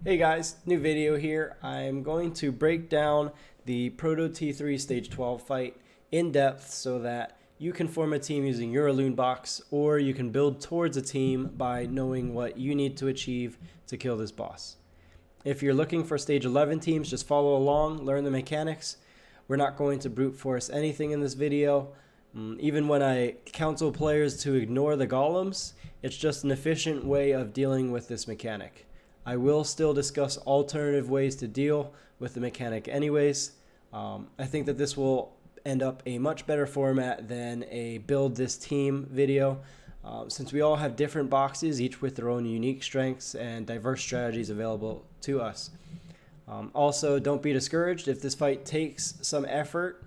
Hey guys, new video here. I'm going to break down the Proto T3 Stage 12 fight in depth so that you can form a team using your Elune box, or you can build towards a team by knowing what you need to achieve to kill this boss. If you're looking for Stage 11 teams, just follow along, learn the mechanics. We're not going to brute force anything in this video. Even when I counsel players to ignore the golems, it's just an efficient way of dealing with this mechanic. I will still discuss alternative ways to deal with the mechanic anyways. I think that this will end up a much better format than a build this team video, since we all have different boxes, each with their own unique strengths and diverse strategies available to us. Also, don't be discouraged if this fight takes some effort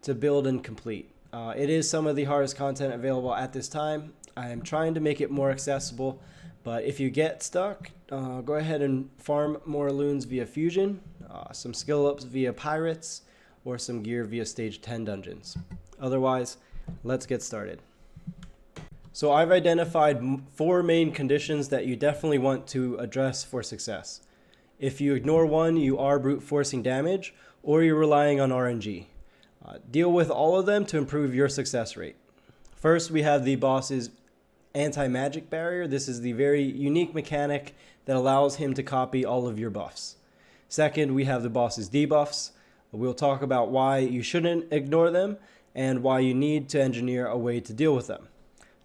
to build and complete. It is some of the hardest content available at this time. I am trying to make it more accessible, but if you get stuck, go ahead and farm more Elunes via fusion, some skill ups via pirates, or some gear via stage 10 dungeons. Otherwise, let's get started. So I've identified 4 main conditions that you definitely want to address for success. If you ignore one, you are brute forcing damage, or you're relying on RNG. Deal with all of them to improve your success rate. First, we have the boss's anti-magic barrier. This is the very unique mechanic that allows him to copy all of your buffs. Second, we have the boss's debuffs. We'll talk about why you shouldn't ignore them and why you need to engineer a way to deal with them.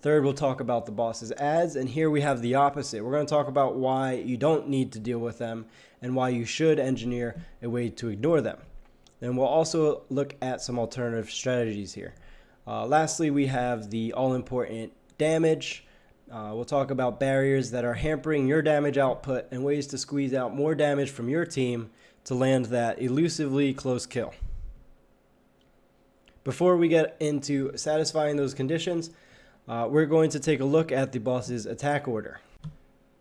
Third, we'll talk about the boss's adds, and here we have the opposite. We're going to talk about why you don't need to deal with them and why you should engineer a way to ignore them. Then we'll also look at some alternative strategies here. Lastly, we have the all-important damage. We'll talk about barriers that are hampering your damage output and ways to squeeze out more damage from your team to land that elusively close kill. Before we get into satisfying those conditions, we're going to take a look at the boss's attack order.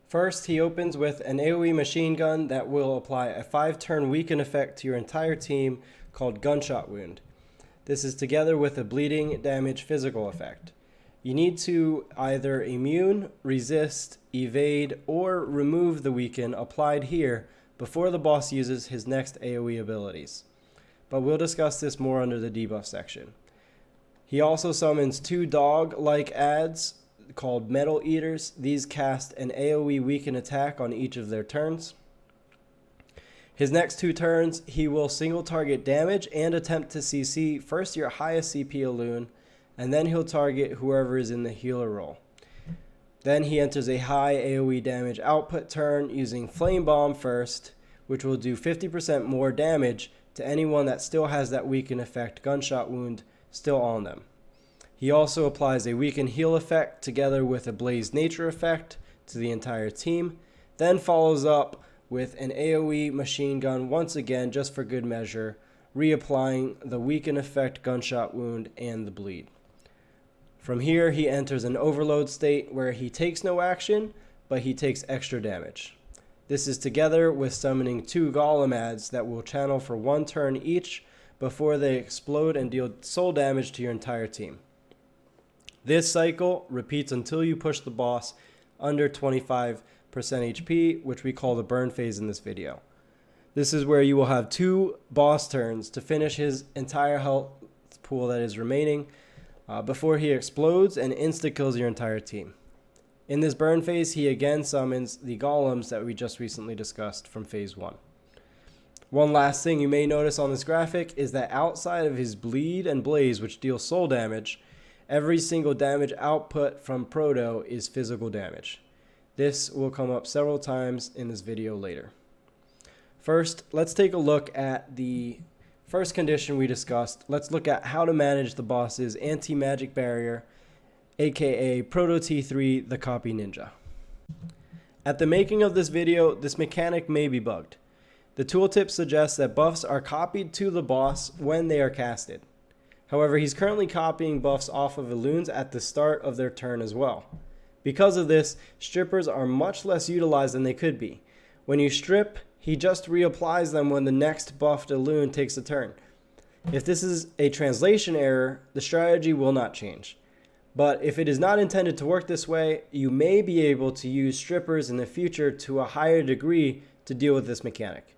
First, he opens with an AoE machine gun that will apply a 5-turn weaken effect to your entire team called Gunshot Wound. This is together with a bleeding damage physical effect. You need to either immune, resist, evade, or remove the weaken applied here before the boss uses his next AoE abilities. But we'll discuss this more under the debuff section. He also summons 2 dog-like adds called Metal Eaters. These cast an AoE weaken attack on each of their turns. His next 2 turns, he will single target damage and attempt to CC first your highest CP Elune, and then he'll target whoever is in the healer role. Then he enters a high AoE damage output turn using Flame Bomb first, which will do 50% more damage to anyone that still has that weaken effect Gunshot Wound still on them. He also applies a weaken heal effect together with a Blaze Nature effect to the entire team, then follows up with an AoE machine gun once again just for good measure, reapplying the weaken effect Gunshot Wound and the bleed. From here, he enters an overload state where he takes no action, but he takes extra damage. This is together with summoning 2 golem adds that will channel for 1 turn each before they explode and deal soul damage to your entire team. This cycle repeats until you push the boss under 25% HP, which we call the burn phase in this video. This is where you will have 2 boss turns to finish his entire health pool that is remaining before he explodes and insta-kills your entire team. In this burn phase, he again summons the golems that we just recently discussed from phase 1. One last thing you may notice on this graphic is that outside of his bleed and blaze, which deal soul damage, every single damage output from Proto is physical damage. This will come up several times in this video later. First, let's take a look at the first condition we discussed. Let's look at how to manage the boss's anti-magic barrier, aka Proto T3, the copy ninja. At the making of this video, this mechanic may be bugged. The tooltip suggests that buffs are copied to the boss when they are casted. However, he's currently copying buffs off of Elunes at the start of their turn as well. Because of this, strippers are much less utilized than they could be. When you strip, he just reapplies them when the next buffed Elune takes a turn. If this is a translation error, the strategy will not change. But if it is not intended to work this way, you may be able to use strippers in the future to a higher degree to deal with this mechanic.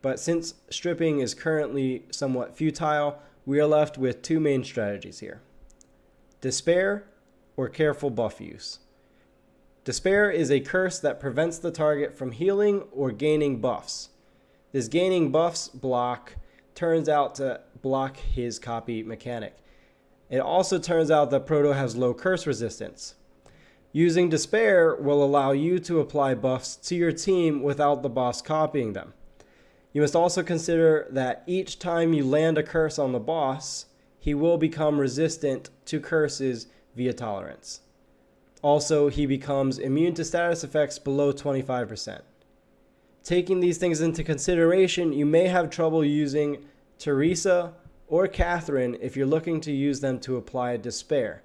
But since stripping is currently somewhat futile, we are left with two main strategies here. Despair or careful buff use. Despair is a curse that prevents the target from healing or gaining buffs. This gaining buffs block turns out to block his copy mechanic. It also turns out that Proto has low curse resistance. Using Despair will allow you to apply buffs to your team without the boss copying them. You must also consider that each time you land a curse on the boss, he will become resistant to curses via tolerance. Also, he becomes immune to status effects below 25%. Taking these things into consideration, you may have trouble using Teresa or Catherine if you're looking to use them to apply Despair,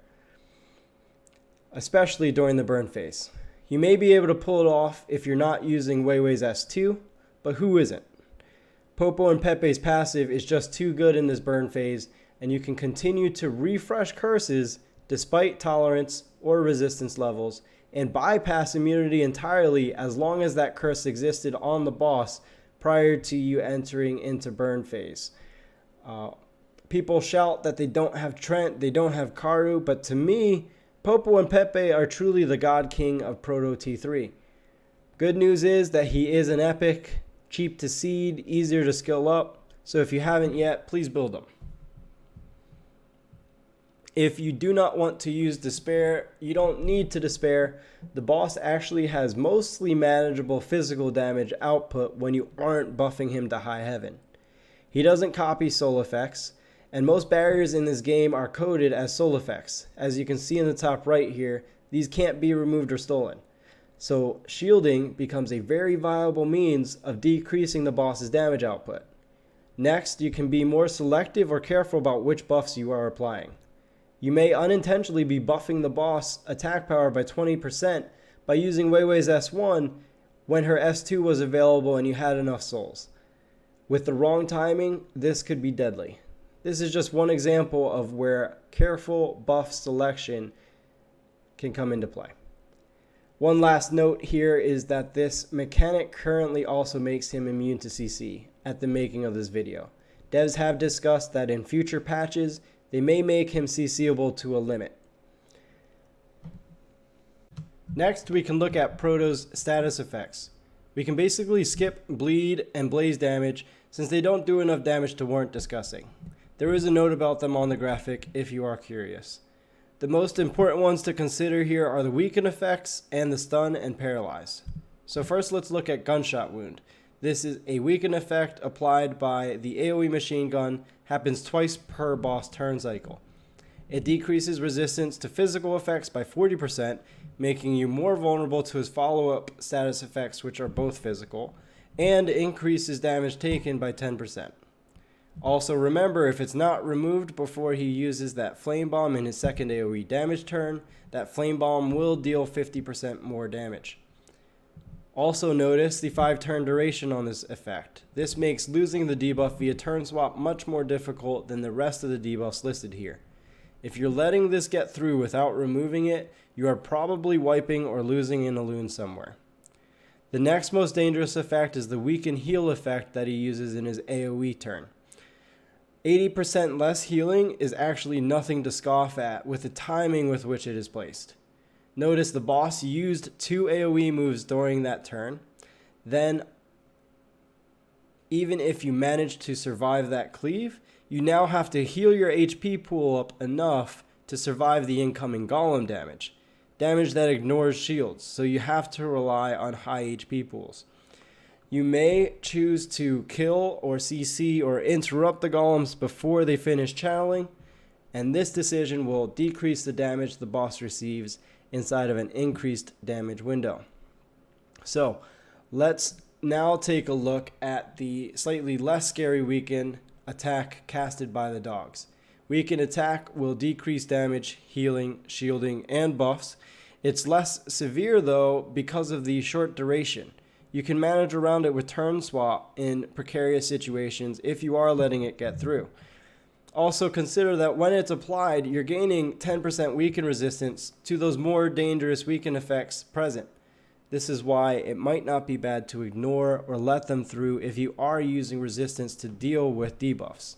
especially during the burn phase. You may be able to pull it off if you're not using Weiwei's S2, but who isn't? Popo and Pepe's passive is just too good in this burn phase, and you can continue to refresh curses despite tolerance or resistance levels, and bypass immunity entirely as long as that curse existed on the boss prior to you entering into burn phase. People shout that they don't have Trent, they don't have Karu, but to me, Popo and Pepe are truly the god king of Proto T3. Good news is that he is an epic, cheap to seed, easier to skill up, so if you haven't yet, please build him. If you do not want to use Despair, you don't need to Despair. The boss actually has mostly manageable physical damage output when you aren't buffing him to high heaven. He doesn't copy soul effects, and most barriers in this game are coded as soul effects. As you can see in the top right here, these can't be removed or stolen. So shielding becomes a very viable means of decreasing the boss's damage output. Next, you can be more selective or careful about which buffs you are applying. You may unintentionally be buffing the boss attack power by 20% by using Weiwei's S1 when her S2 was available and you had enough souls. With the wrong timing, this could be deadly. This is just one example of where careful buff selection can come into play. One last note here is that this mechanic currently also makes him immune to CC at the making of this video. Devs have discussed that in future patches, they may make him CCable to a limit. Next, we can look at Proto's status effects. We can basically skip bleed and blaze damage since they don't do enough damage to warrant discussing. There is a note about them on the graphic if you are curious. The most important ones to consider here are the weaken effects and the stun and paralyze. So first let's look at gunshot wound. This is a weaken effect applied by the AoE machine gun, happens twice per boss turn cycle. It decreases resistance to physical effects by 40%, making you more vulnerable to his follow-up status effects, which are both physical, and increases damage taken by 10%. Also remember, if it's not removed before he uses that flame bomb in his second AoE damage turn, that flame bomb will deal 50% more damage. Also notice the 5-turn duration on this effect. This makes losing the debuff via turn swap much more difficult than the rest of the debuffs listed here. If you're letting this get through without removing it, you are probably wiping or losing an Elunes somewhere. The next most dangerous effect is the weaken heal effect that he uses in his AoE turn. 80% less healing is actually nothing to scoff at with the timing with which it is placed. Notice the boss used 2 AoE moves during that turn. Then, even if you manage to survive that cleave, you now have to heal your HP pool up enough to survive the incoming golem damage. Damage that ignores shields, so you have to rely on high HP pools. You may choose to kill or CC or interrupt the golems before they finish channeling, and this decision will decrease the damage the boss receives inside of an increased damage window. So let's now take a look at the slightly less scary weaken attack casted by the dogs. Weaken attack will decrease damage, healing, shielding, and buffs. It's less severe though because of the short duration. You can manage around it with turn swap in precarious situations if you are letting it get through. Also consider that when it's applied, you're gaining 10% weaken resistance to those more dangerous weaken effects present. This is why it might not be bad to ignore or let them through if you are using resistance to deal with debuffs.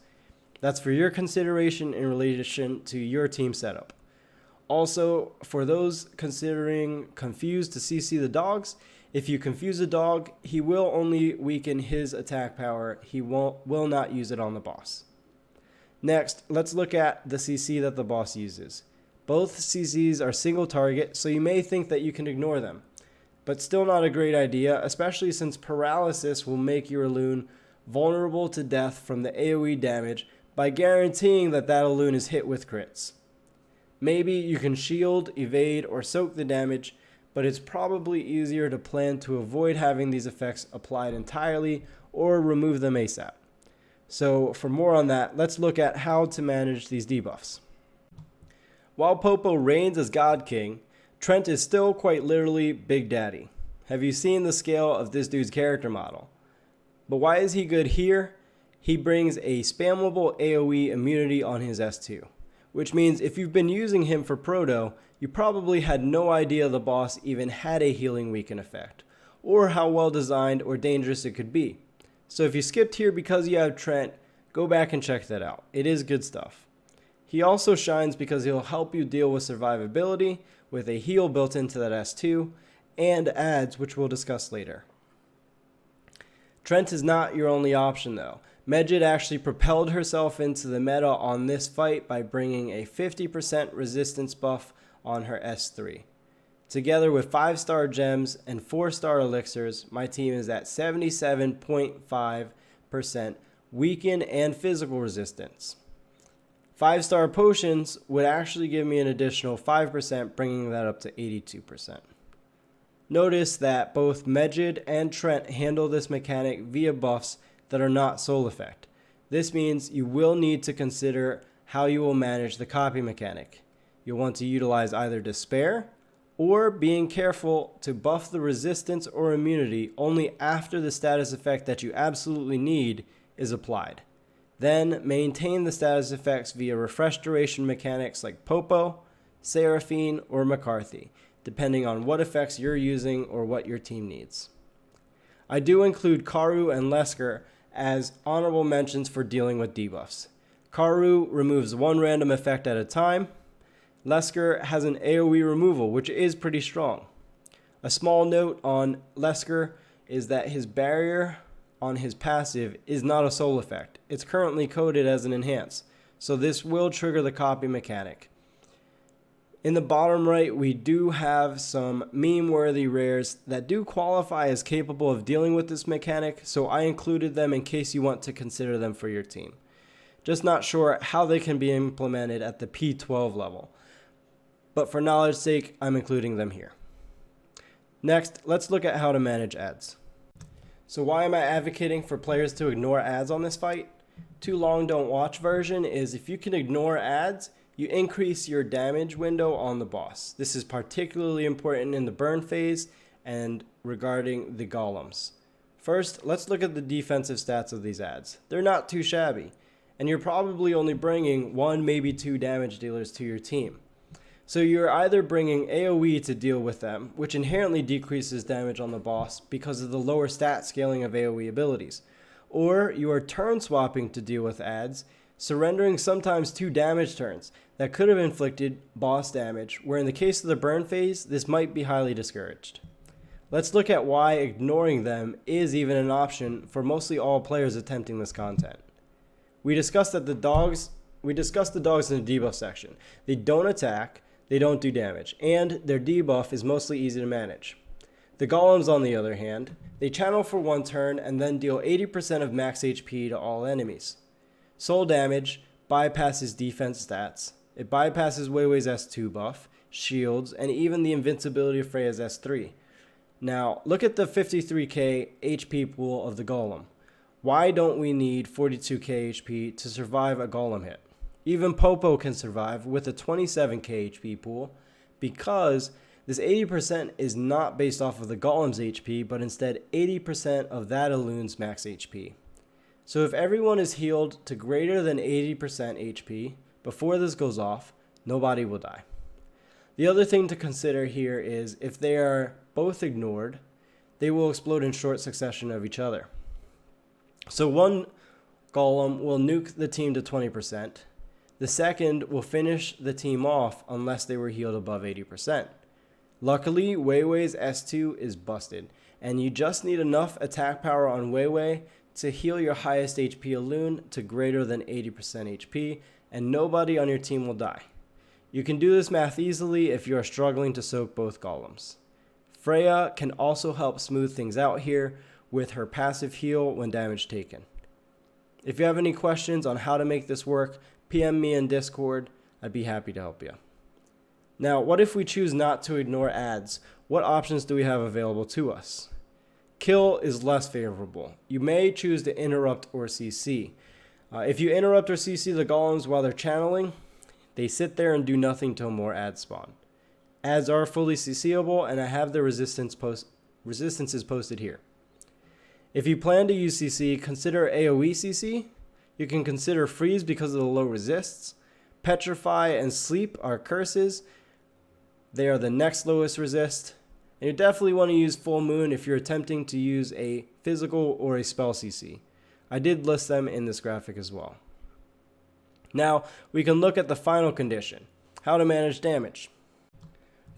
That's for your consideration in relation to your team setup. Also, for those considering confused to CC the dogs, if you confuse a dog, he will only weaken his attack power. He will not use it on the boss. Next, let's look at the CC that the boss uses. Both CCs are single target, so you may think that you can ignore them. But still not a great idea, especially since paralysis will make your Elune vulnerable to death from the AoE damage by guaranteeing that Elune is hit with crits. Maybe you can shield, evade, or soak the damage, but it's probably easier to plan to avoid having these effects applied entirely or remove them ASAP. So for more on that, let's look at how to manage these debuffs. While Popo reigns as God King, Trent is still quite literally Big Daddy. Have you seen the scale of this dude's character model? But why is he good here? He brings a spammable AoE immunity on his S2. Which means if you've been using him for Proto, you probably had no idea the boss even had a healing weaken effect, or how well designed or dangerous it could be. So if you skipped here because you have Trent, go back and check that out. It is good stuff. He also shines because he'll help you deal with survivability with a heal built into that S2, and adds, which we'll discuss later. Trent is not your only option though. Medjed actually propelled herself into the meta on this fight by bringing a 50% resistance buff on her S3. Together with 5-star gems and 4-star elixirs, my team is at 77.5% weaken and physical resistance. 5-star potions would actually give me an additional 5%, bringing that up to 82%. Notice that both Medjed and Trent handle this mechanic via buffs that are not soul effect. This means you will need to consider how you will manage the copy mechanic. You'll want to utilize either Despair or being careful to buff the resistance or immunity only after the status effect that you absolutely need is applied. Then maintain the status effects via refresh duration mechanics like Popo, Seraphine, or McCarthy, depending on what effects you're using or what your team needs. I do include Karu and Lesker as honorable mentions for dealing with debuffs. Karu removes one random effect at a time. Lesker has an AoE removal, which is pretty strong. A small note on Lesker is that his barrier on his passive is not a soul effect. It's currently coded as an enhance, so this will trigger the copy mechanic. In the bottom right, we do have some meme-worthy rares that do qualify as capable of dealing with this mechanic, so I included them in case you want to consider them for your team. Just not sure how they can be implemented at the P12 level, but for knowledge's sake, I'm including them here. Next, let's look at how to manage ads. So why am I advocating for players to ignore ads on this fight? Too long don't watch version is if you can ignore ads, you increase your damage window on the boss. This is particularly important in the burn phase and regarding the golems. First, let's look at the defensive stats of these ads. They're not too shabby, and you're probably only bringing 1, maybe 2 damage dealers to your team. So you're either bringing AoE to deal with them, which inherently decreases damage on the boss because of the lower stat scaling of AoE abilities, or you are turn swapping to deal with ads, surrendering sometimes 2 damage turns that could have inflicted boss damage, where in the case of the burn phase, this might be highly discouraged. Let's look at why ignoring them is even an option for mostly all players attempting this content. We discussed the dogs in the debuff section. They don't attack, they don't do damage, and their debuff is mostly easy to manage. The golems, on the other hand, they channel for 1 turn and then deal 80% of max HP to all enemies. Soul damage bypasses defense stats. It bypasses Weiwei's S2 buff, shields, and even the invincibility of Freya's S3. Now, look at the 53k HP pool of the golem. Why don't we need 42k HP to survive a golem hit? Even Popo can survive with a 27k HP pool because this 80% is not based off of the golem's HP, but instead 80% of that Elunes max HP. So if everyone is healed to greater than 80% HP before this goes off, nobody will die. The other thing to consider here is if they are both ignored, they will explode in short succession of each other. So one golem will nuke the team to 20%. The second will finish the team off unless they were healed above 80%. Luckily, Weiwei's S2 is busted, and you just need enough attack power on Weiwei to heal your highest HP Elune to greater than 80% HP, and nobody on your team will die. You can do this math easily if you are struggling to soak both golems. Freya can also help smooth things out here with her passive heal when damage taken. If you have any questions on how to make this work, PM me in Discord. I'd be happy to help you. Now, what if we choose not to ignore ads? What options do we have available to us? Kill is less favorable. You may choose to interrupt or CC. If you interrupt or CC the golems while they're channeling, they sit there and do nothing till more ads spawn. Ads are fully CCable, and I have the resistances posted here. If you plan to use CC, consider AoE CC. You can consider freeze because of the low resists. Petrify and sleep are curses. They are the next lowest resist. And you definitely want to use full moon if you're attempting to use a physical or a spell CC. I did list them in this graphic as well. Now we can look at the final condition, how to manage damage.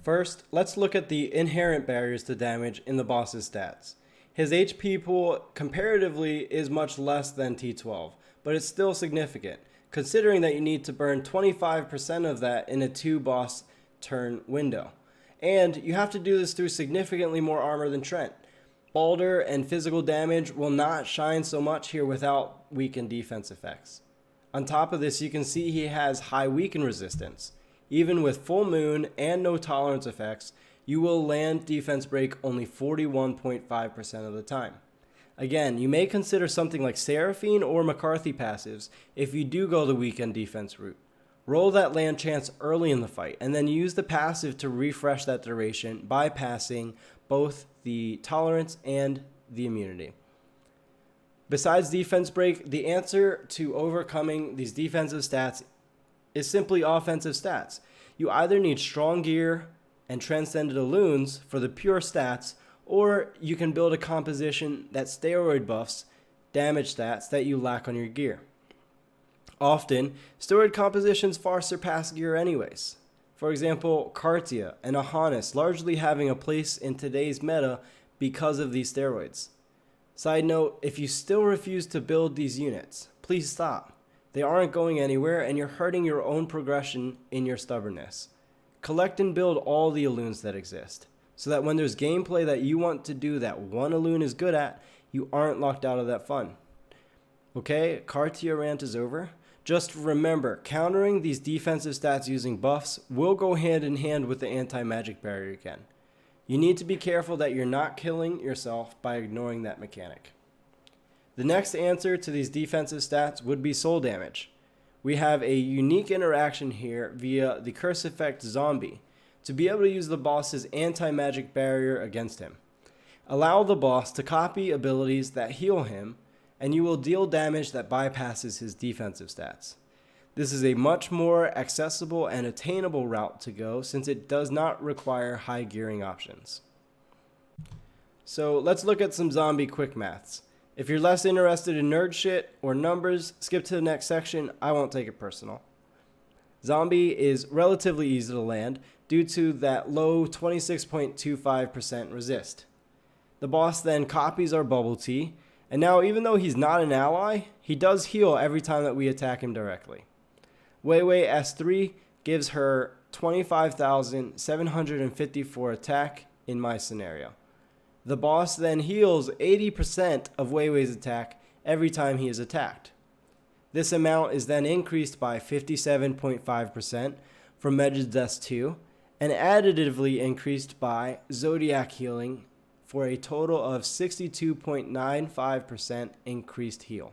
First, let's look at the inherent barriers to damage in the boss's stats. His HP pool comparatively is much less than T12, but it's still significant, considering that you need to burn 25% of that in a 2-boss turn window. And you have to do this through significantly more armor than Trent. Balder and physical damage will not shine so much here without weakened defense effects. On top of this, you can see he has high weaken resistance. Even with full moon and no tolerance effects, you will land defense break only 41.5% of the time. Again, you may consider something like Seraphine or McCarthy passives if you do go the weekend defense route. Roll that land chance early in the fight, and then use the passive to refresh that duration, bypassing both the tolerance and the immunity. Besides defense break, the answer to overcoming these defensive stats is simply offensive stats. You either need strong gear and transcended Elunes for the pure stats, or you can build a composition that steroid buffs damage stats that you lack on your gear. Often, steroid compositions far surpass gear anyways. For example, Cartia and Ahanis largely having a place in today's meta because of these steroids. Side note, if you still refuse to build these units, please stop. They aren't going anywhere and you're hurting your own progression in your stubbornness. Collect and build all the Elunes that exist, so that when there's gameplay that you want to do that one Elune is good at, you aren't locked out of that fun. Okay, Cartia rant is over. Just remember, countering these defensive stats using buffs will go hand in hand with the anti-magic barrier again. You need to be careful that you're not killing yourself by ignoring that mechanic. The next answer to these defensive stats would be soul damage. We have a unique interaction here via the curse effect zombie to be able to use the boss's anti-magic barrier against him. Allow the boss to copy abilities that heal him, and you will deal damage that bypasses his defensive stats. This is a much more accessible and attainable route to go since it does not require high gearing options. So let's look at some zombie quick maths. If you're less interested in nerd shit or numbers, skip to the next section. I won't take it personal. Zombie is relatively easy to land due to that low 26.25% resist. The boss then copies our bubble tea, and now even though he's not an ally, he does heal every time that we attack him directly. Weiwei S3 gives her 25,754 attack in my scenario. The boss then heals 80% of Weiwei's attack every time he is attacked. This amount is then increased by 57.5% from Medj's Death 2 and additively increased by Zodiac healing for a total of 62.95% increased heal.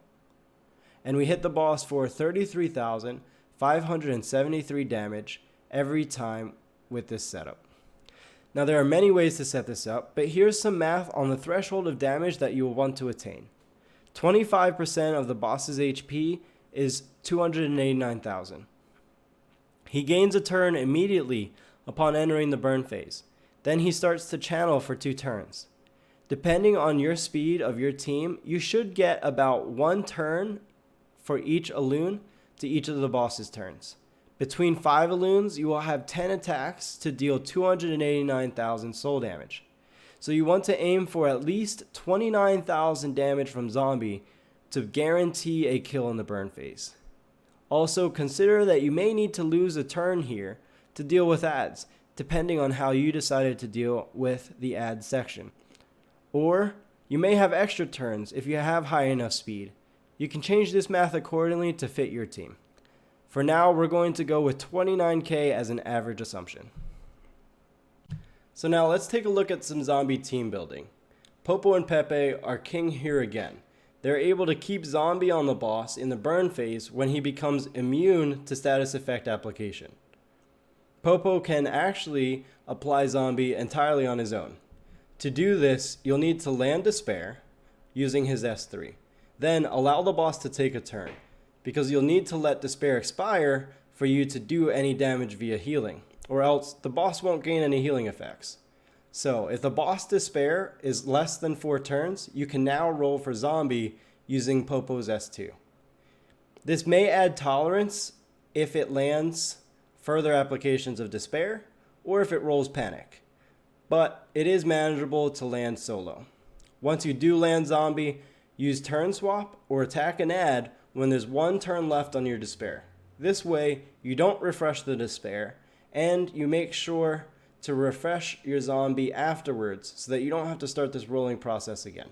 And we hit the boss for 33,573 damage every time with this setup. Now there are many ways to set this up, but here's some math on the threshold of damage that you will want to attain. 25% of the boss's HP is 289,000. He gains a turn immediately upon entering the burn phase. Then he starts to channel for 2 turns. Depending on your speed of your team, you should get about 1 turn for each Elune to each of the boss's turns. Between 5 Elunes, you will have 10 attacks to deal 289,000 soul damage. So you want to aim for at least 29,000 damage from zombie to guarantee a kill in the burn phase. Also, consider that you may need to lose a turn here to deal with ads, depending on how you decided to deal with the ad section. Or you may have extra turns if you have high enough speed. You can change this math accordingly to fit your team. For now, we're going to go with 29k as an average assumption. So now let's take a look at some zombie team building. Popo and Pepe are king here again. They're able to keep zombie on the boss in the burn phase when he becomes immune to status effect application. Popo can actually apply zombie entirely on his own. To do this, you'll need to land Despair using his S3. Then allow the boss to take a turn, because you'll need to let Despair expire for you to do any damage via healing, or else the boss won't gain any healing effects. So if the boss Despair is less than 4 turns, you can now roll for zombie using Popo's S2. This may add tolerance if it lands further applications of Despair, or if it rolls Panic. But it is manageable to land solo. Once you do land zombie, use turn swap or attack an ad when there's 1 turn left on your Despair. This way, you don't refresh the Despair, and you make sure to refresh your zombie afterwards so that you don't have to start this rolling process again.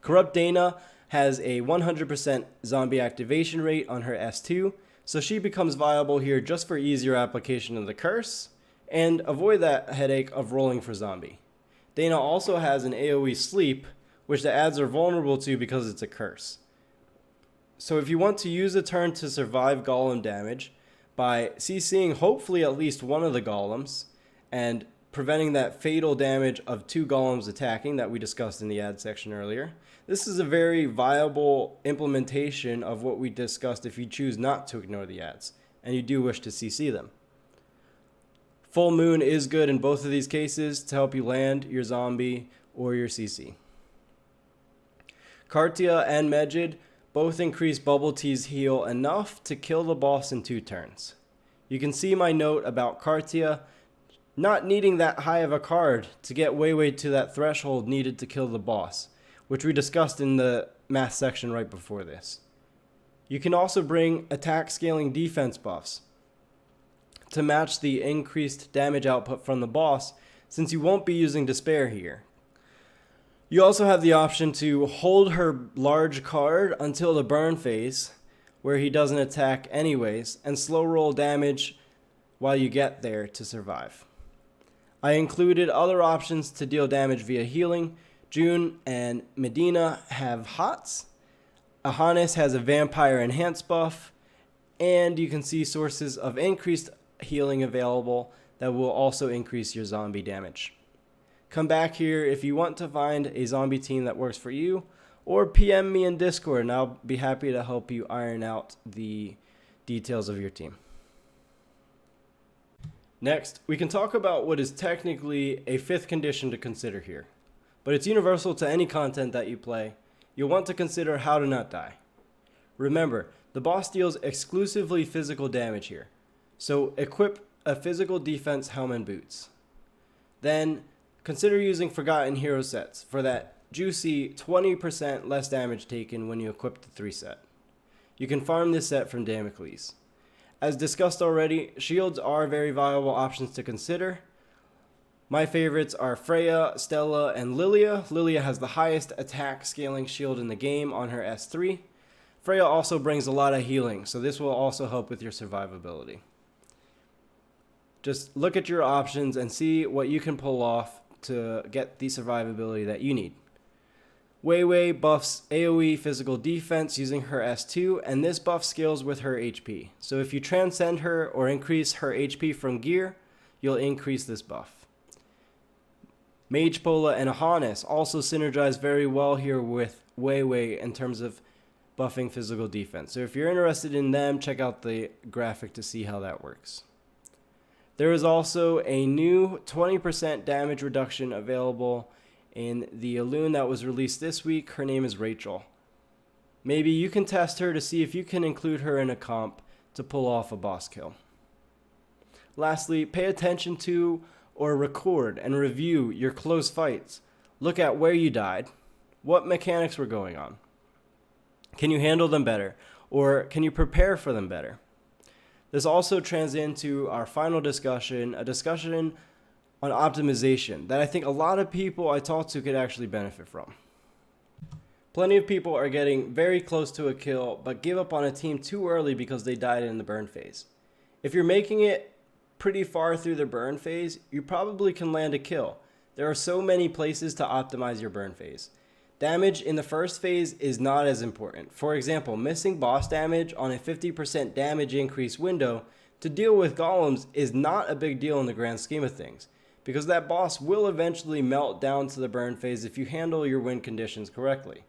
Corrupt Dana has a 100% zombie activation rate on her S2, so she becomes viable here just for easier application of the curse, and avoid that headache of rolling for zombie. Dana also has an AoE sleep, which the ads are vulnerable to because it's a curse. So if you want to use a turn to survive golem damage by CCing hopefully at least one of the golems and preventing that fatal damage of 2 golems attacking that we discussed in the ad section earlier, this is a very viable implementation of what we discussed if you choose not to ignore the ads and you do wish to CC them. Full Moon is good in both of these cases to help you land your zombie or your CC. Kartia and Mejid both increase Bubble Tea's heal enough to kill the boss in 2 turns. You can see my note about Kartia not needing that high of a card to get way to that threshold needed to kill the boss, which we discussed in the math section right before this. You can also bring attack scaling defense buffs to match the increased damage output from the boss, since you won't be using Despair here. You also have the option to hold her large card until the burn phase, where he doesn't attack anyways, and slow roll damage while you get there to survive. I included other options to deal damage via healing. June and Medina have HOTS. Ahanis has a Vampire Enhance buff, and you can see sources of increased healing available that will also increase your zombie damage. Come back here if you want to find a zombie team that works for you, or PM me in Discord and I'll be happy to help you iron out the details of your team. Next, we can talk about what is technically a 5th condition to consider here, but it's universal to any content that you play. You'll want to consider how to not die. Remember, the boss deals exclusively physical damage here, so equip a physical defense helm and boots. Then, consider using Forgotten Hero sets for that juicy 20% less damage taken when you equip the 3 set. You can farm this set from Damocles. As discussed already, shields are very viable options to consider. My favorites are Freya, Stella, and Lilia. Lilia has the highest attack scaling shield in the game on her S3. Freya also brings a lot of healing, so this will also help with your survivability. Just look at your options and see what you can pull off to get the survivability that you need. Wei Wei buffs AoE physical defense using her S2, and this buff scales with her HP. So if you transcend her or increase her HP from gear, you'll increase this buff. Mage Pola and Ahanis also synergize very well here with Wei Wei in terms of buffing physical defense. So if you're interested in them, check out the graphic to see how that works. There is also a new 20% damage reduction available in the Elune that was released this week. Her name is Rachel. Maybe you can test her to see if you can include her in a comp to pull off a boss kill. Lastly, pay attention to or record and review your close fights. Look at where you died, what mechanics were going on. Can you handle them better, or can you prepare for them better? This also trans into our final discussion, a discussion on optimization that I think a lot of people I talk to could actually benefit from. Plenty of people are getting very close to a kill, but give up on a team too early because they died in the burn phase. If you're making it pretty far through the burn phase, you probably can land a kill. There are so many places to optimize your burn phase. Damage in the first phase is not as important. For example, missing boss damage on a 50% damage increase window to deal with golems is not a big deal in the grand scheme of things, because that boss will eventually melt down to the burn phase if you handle your win conditions correctly.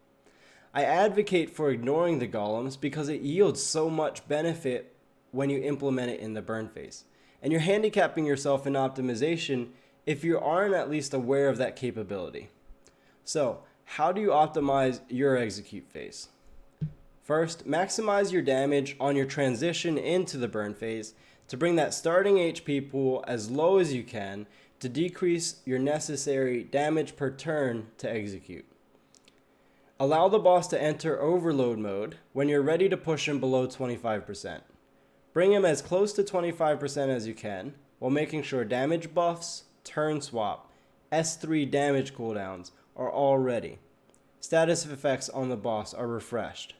I advocate for ignoring the golems because it yields so much benefit when you implement it in the burn phase. And you're handicapping yourself in optimization if you aren't at least aware of that capability. So, how do you optimize your execute phase? First, maximize your damage on your transition into the burn phase to bring that starting HP pool as low as you can to decrease your necessary damage per turn to execute. Allow the boss to enter overload mode when you're ready to push him below 25%. Bring him as close to 25% as you can while making sure damage buffs, turn swap, S3 damage cooldowns are all ready. Status effects on the boss are refreshed.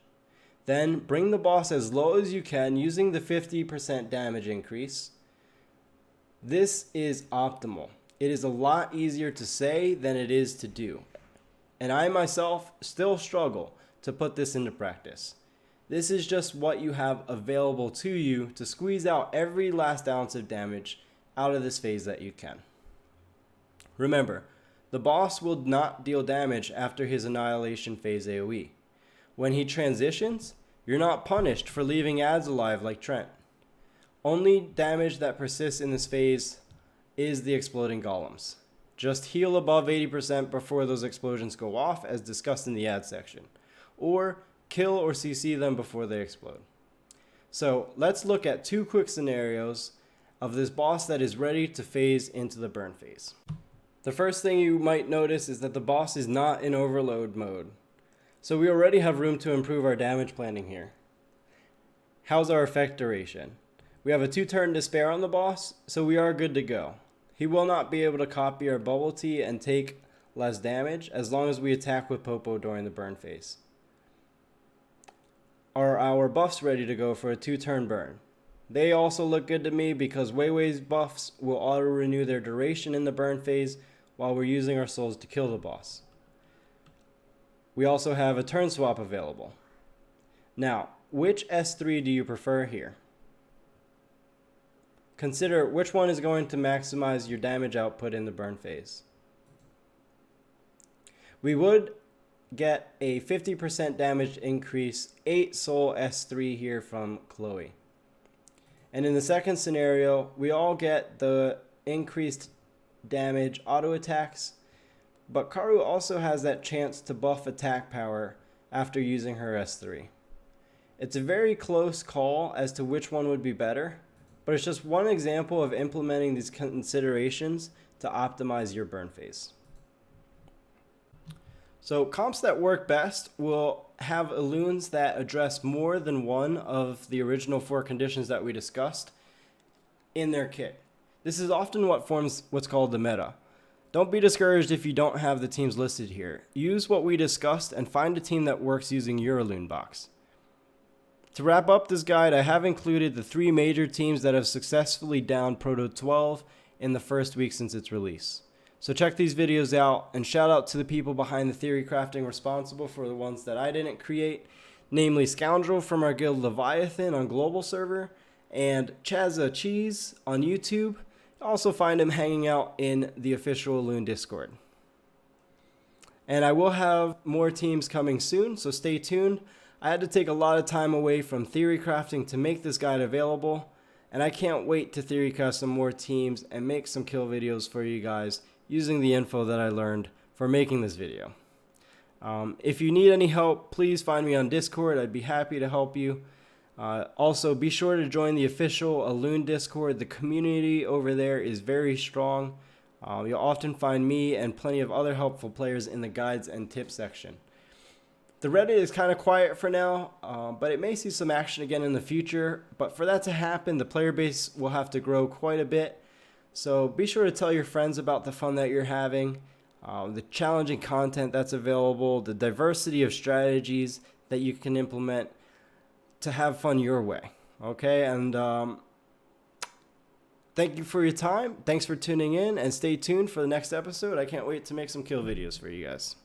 Then bring the boss as low as you can using the 50% damage increase. This is optimal. It is a lot easier to say than it is to do. And I myself still struggle to put this into practice. This is just what you have available to you to squeeze out every last ounce of damage out of this phase that you can. Remember, the boss will not deal damage after his Annihilation phase AoE. When he transitions, you're not punished for leaving ads alive like Trent. Only damage that persists in this phase is the exploding golems. Just heal above 80% before those explosions go off, as discussed in the ad section. Or kill or CC them before they explode. So let's look at two quick scenarios of this boss that is ready to phase into the burn phase. The first thing you might notice is that the boss is not in overload mode. So we already have room to improve our damage planning here. How's our effect duration? We have a 2-turn despair on the boss, so we are good to go. He will not be able to copy our bubble tea and take less damage as long as we attack with Popo during the burn phase. Are our buffs ready to go for a 2-turn burn? They also look good to me because Weiwei's buffs will auto-renew their duration in the burn phase while we're using our souls to kill the boss. We also have a turn swap available. Now, which S3 do you prefer here? Consider which one is going to maximize your damage output in the burn phase. We would get a 50% damage increase, 8 soul S3 here from Chloe. And in the second scenario, we all get the increased damage auto attacks, but Karu also has that chance to buff attack power after using her S3. It's a very close call as to which one would be better, but it's just one example of implementing these considerations to optimize your burn phase. So comps that work best will have Elunes that address more than one of the original 4 conditions that we discussed in their kit. This is often what forms what's called the meta. Don't be discouraged if you don't have the teams listed here. Use what we discussed and find a team that works using your Elune box. To wrap up this guide, I have included the 3 major teams that have successfully downed Proto 12 in the first week since its release. So check these videos out, and shout out to the people behind the theory crafting responsible for the ones that I didn't create, namely Scoundrel from our guild Leviathan on global server, and Chazza Cheese on YouTube. Also find him hanging out in the official Elune Discord. And I will have more teams coming soon, so stay tuned. I had to take a lot of time away from theory crafting to make this guide available, and I can't wait to theory custom more teams and make some kill videos for you guys using the info that I learned for making this video. If you need any help, please find me on Discord. I'd be happy to help you. Also, be sure to join the official Elunes Discord. The community over there is very strong. You'll often find me and plenty of other helpful players in the guides and tips section. The Reddit is kind of quiet for now, but it may see some action again in the future. But for that to happen, the player base will have to grow quite a bit. So be sure to tell your friends about the fun that you're having, the challenging content that's available, the diversity of strategies that you can implement to have fun your way. Okay, and thank you for your time. Thanks for tuning in, and stay tuned for the next episode. I can't wait to make some kill videos for you guys.